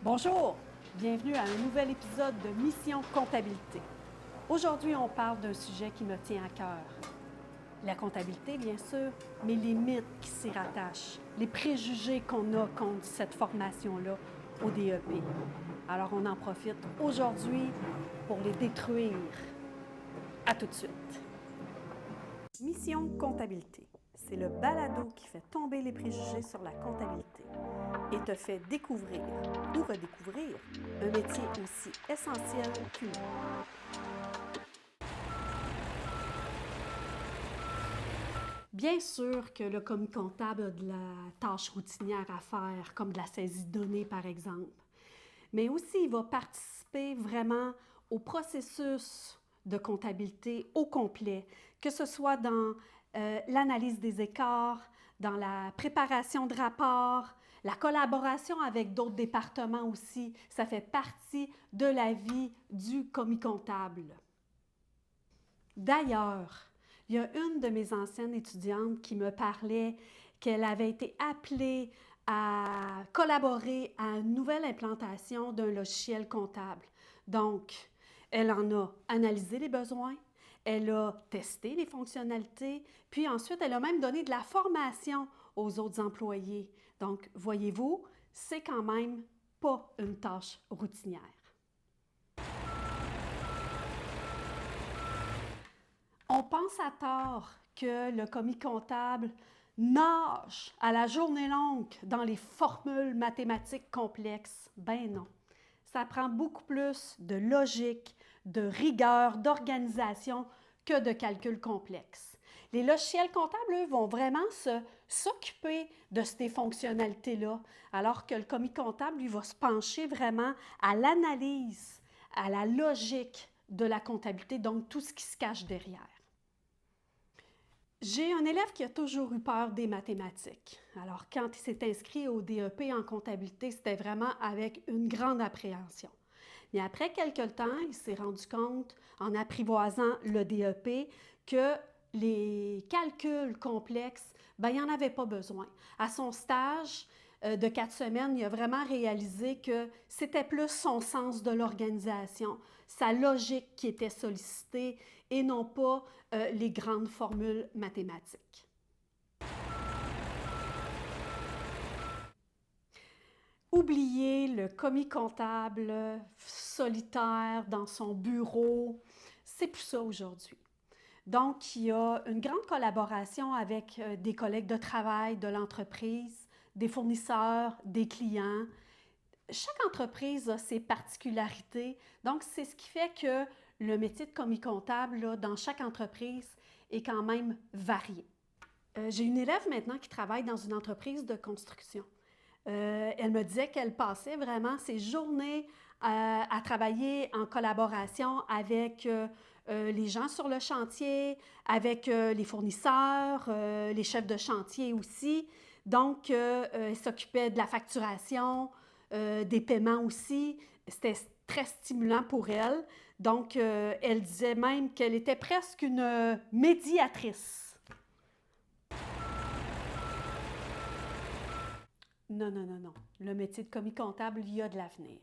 Bonjour, bienvenue à un nouvel épisode de Mission Comptabilité. Aujourd'hui, on parle d'un sujet qui me tient à cœur. La comptabilité, bien sûr, mais les mythes qui s'y rattachent, les préjugés qu'on a contre cette formation-là au DEP. Alors, on en profite aujourd'hui pour les détruire. À tout de suite. Mission Comptabilité, c'est le balado qui fait tomber les préjugés sur la comptabilité et te fait découvrir ou redécouvrir un métier aussi essentiel qu'une autre. Bien sûr que le commis comptable a de la tâche routinière à faire, comme de la saisie de données par exemple, mais aussi il va participer vraiment au processus de comptabilité au complet, que ce soit dans l'analyse des écarts, dans la préparation de rapports, la collaboration avec d'autres départements aussi. Ça fait partie de la vie du commis comptable. D'ailleurs, il y a une de mes anciennes étudiantes qui me parlait qu'elle avait été appelée à collaborer à une nouvelle implantation d'un logiciel comptable. Donc, elle en a analysé les besoins, elle a testé les fonctionnalités, puis ensuite, elle a même donné de la formation aux autres employés. Donc, voyez-vous, c'est quand même pas une tâche routinière. On pense à tort que le commis comptable nage à la journée longue dans les formules mathématiques complexes. Ben non. Ça prend beaucoup plus de logique, de rigueur, d'organisation que de calculs complexes. Les logiciels comptables, eux, vont vraiment s'occuper de ces fonctionnalités-là, alors que le commis comptable, lui, va se pencher vraiment à l'analyse, à la logique de la comptabilité, donc tout ce qui se cache derrière. J'ai un élève qui a toujours eu peur des mathématiques. Alors, quand il s'est inscrit au DEP en comptabilité, c'était vraiment avec une grande appréhension. Mais après quelque temps, il s'est rendu compte, en apprivoisant le DEP, que les calculs complexes, il n'y en avait pas besoin. À son stage de 4 semaines, il a vraiment réalisé que c'était plus son sens de l'organisation, sa logique qui était sollicitée et non pas les grandes formules mathématiques. Oublier le commis comptable solitaire dans son bureau, c'est plus ça aujourd'hui. Donc, il y a une grande collaboration avec des collègues de travail de l'entreprise, des fournisseurs, des clients. Chaque entreprise a ses particularités. Donc, c'est ce qui fait que le métier de commis comptable là, dans chaque entreprise est quand même varié. J'ai une élève maintenant qui travaille dans une entreprise de construction. Elle me disait qu'elle passait vraiment ses journées à travailler en collaboration avec les gens sur le chantier, avec les fournisseurs, les chefs de chantier aussi. Donc, elle s'occupait de la facturation, des paiements aussi. C'était très stimulant pour elle. Donc, elle disait même qu'elle était presque une médiatrice. Non, non, non, non. Le métier de commis comptable, il y a de l'avenir.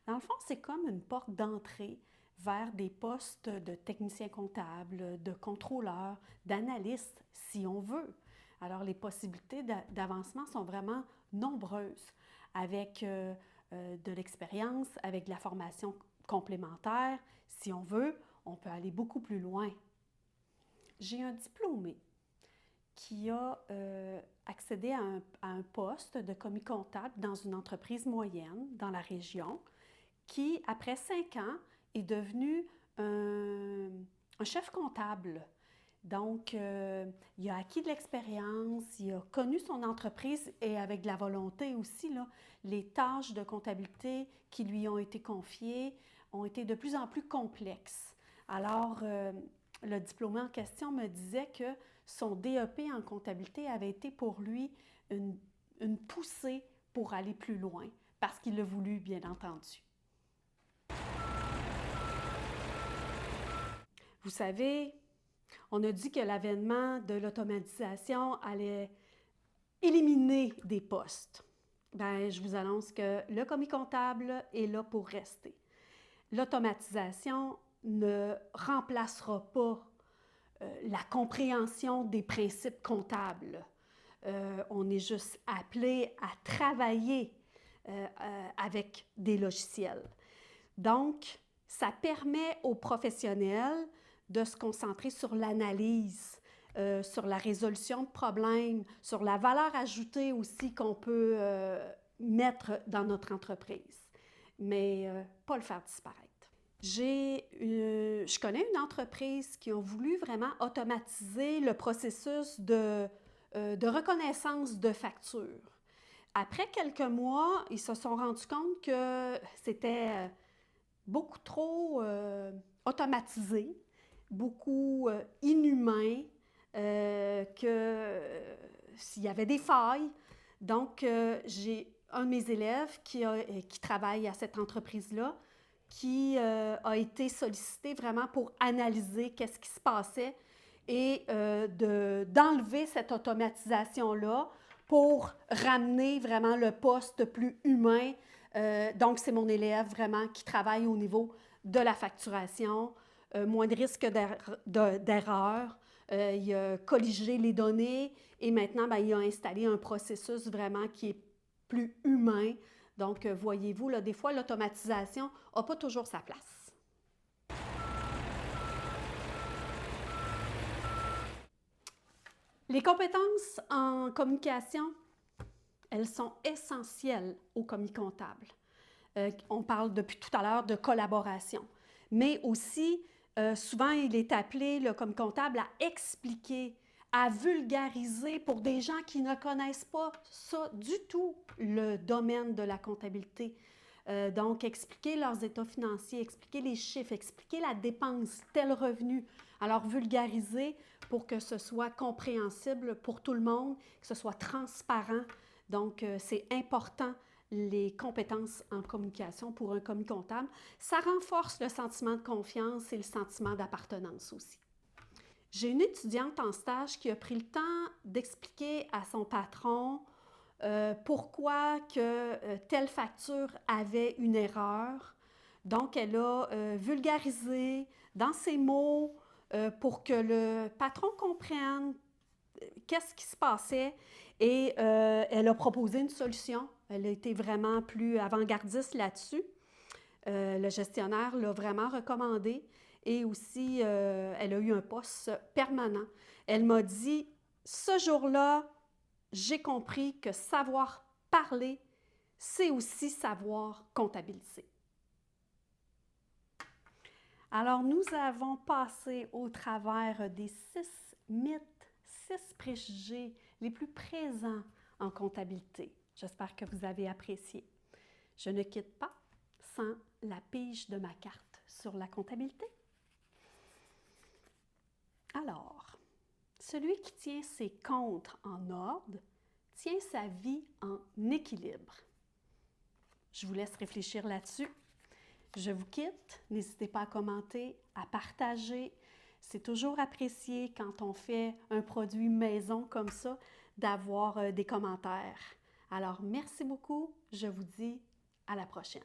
Dans le fond, c'est comme une porte d'entrée vers des postes de technicien comptable, de contrôleur, d'analyste, si on veut. Alors, les possibilités d'avancement sont vraiment nombreuses avec de l'expérience, avec de la formation complémentaire. Si on veut, on peut aller beaucoup plus loin. J'ai un diplômé qui a accédé à un poste de commis comptable dans une entreprise moyenne dans la région, qui, après 5 ans, est devenu un chef comptable. Donc, il a acquis de l'expérience, il a connu son entreprise et avec de la volonté aussi, là, les tâches de comptabilité qui lui ont été confiées ont été de plus en plus complexes. Alors, le diplômé en question me disait que son DEP en comptabilité avait été pour lui une poussée pour aller plus loin, parce qu'il l'a voulu, bien entendu. Vous savez, on a dit que l'avènement de l'automatisation allait éliminer des postes. Bien, je vous annonce que le commis comptable est là pour rester. L'automatisation ne remplacera pas la compréhension des principes comptables. On est juste appelé à travailler avec des logiciels. Donc, ça permet aux professionnels de se concentrer sur l'analyse, sur la résolution de problèmes, sur la valeur ajoutée aussi qu'on peut mettre dans notre entreprise, mais pas le faire disparaître. Je connais une entreprise qui a voulu vraiment automatiser le processus de reconnaissance de factures. Après quelques mois, ils se sont rendus compte que c'était beaucoup trop automatisé, beaucoup inhumain, s'il y avait des failles. Donc, j'ai un de mes élèves qui travaille à cette entreprise-là, qui a été sollicité vraiment pour analyser qu'est-ce qui se passait et d'enlever cette automatisation-là pour ramener vraiment le poste plus humain. Donc, c'est mon élève vraiment qui travaille au niveau de la facturation, moins de risque d'erreur. Il a colligé les données et maintenant, bien, il a installé un processus vraiment qui est plus humain. Donc, voyez-vous, là, des fois, l'automatisation n'a pas toujours sa place. Les compétences en communication, elles sont essentielles au commis comptable. On parle depuis tout à l'heure de collaboration, mais aussi, souvent, il est appelé, le commis comptable, à expliquer, à vulgariser pour des gens qui ne connaissent pas ça du tout, le domaine de la comptabilité. Donc, expliquer leurs états financiers, expliquer les chiffres, expliquer la dépense, tel revenu. Alors, vulgariser pour que ce soit compréhensible pour tout le monde, que ce soit transparent. Donc, c'est important, les compétences en communication pour un commis comptable. Ça renforce le sentiment de confiance et le sentiment d'appartenance aussi. J'ai une étudiante en stage qui a pris le temps d'expliquer à son patron pourquoi que telle facture avait une erreur. Donc, elle a vulgarisé dans ses mots pour que le patron comprenne qu'est-ce qui se passait et elle a proposé une solution. Elle a été vraiment plus avant-gardiste là-dessus. Le gestionnaire l'a vraiment recommandé et aussi, elle a eu un poste permanent. Elle m'a dit, ce jour-là, j'ai compris que savoir parler, c'est aussi savoir comptabiliser. Alors, nous avons passé au travers des 6 mythes, 6 préjugés les plus présents en comptabilité. J'espère que vous avez apprécié. Je ne quitte pas sans la pige de ma carte sur la comptabilité. Alors, celui qui tient ses comptes en ordre tient sa vie en équilibre. Je vous laisse réfléchir là-dessus. Je vous quitte. N'hésitez pas à commenter, à partager. C'est toujours apprécié quand on fait un produit maison comme ça, d'avoir des commentaires. Alors, merci beaucoup. Je vous dis à la prochaine.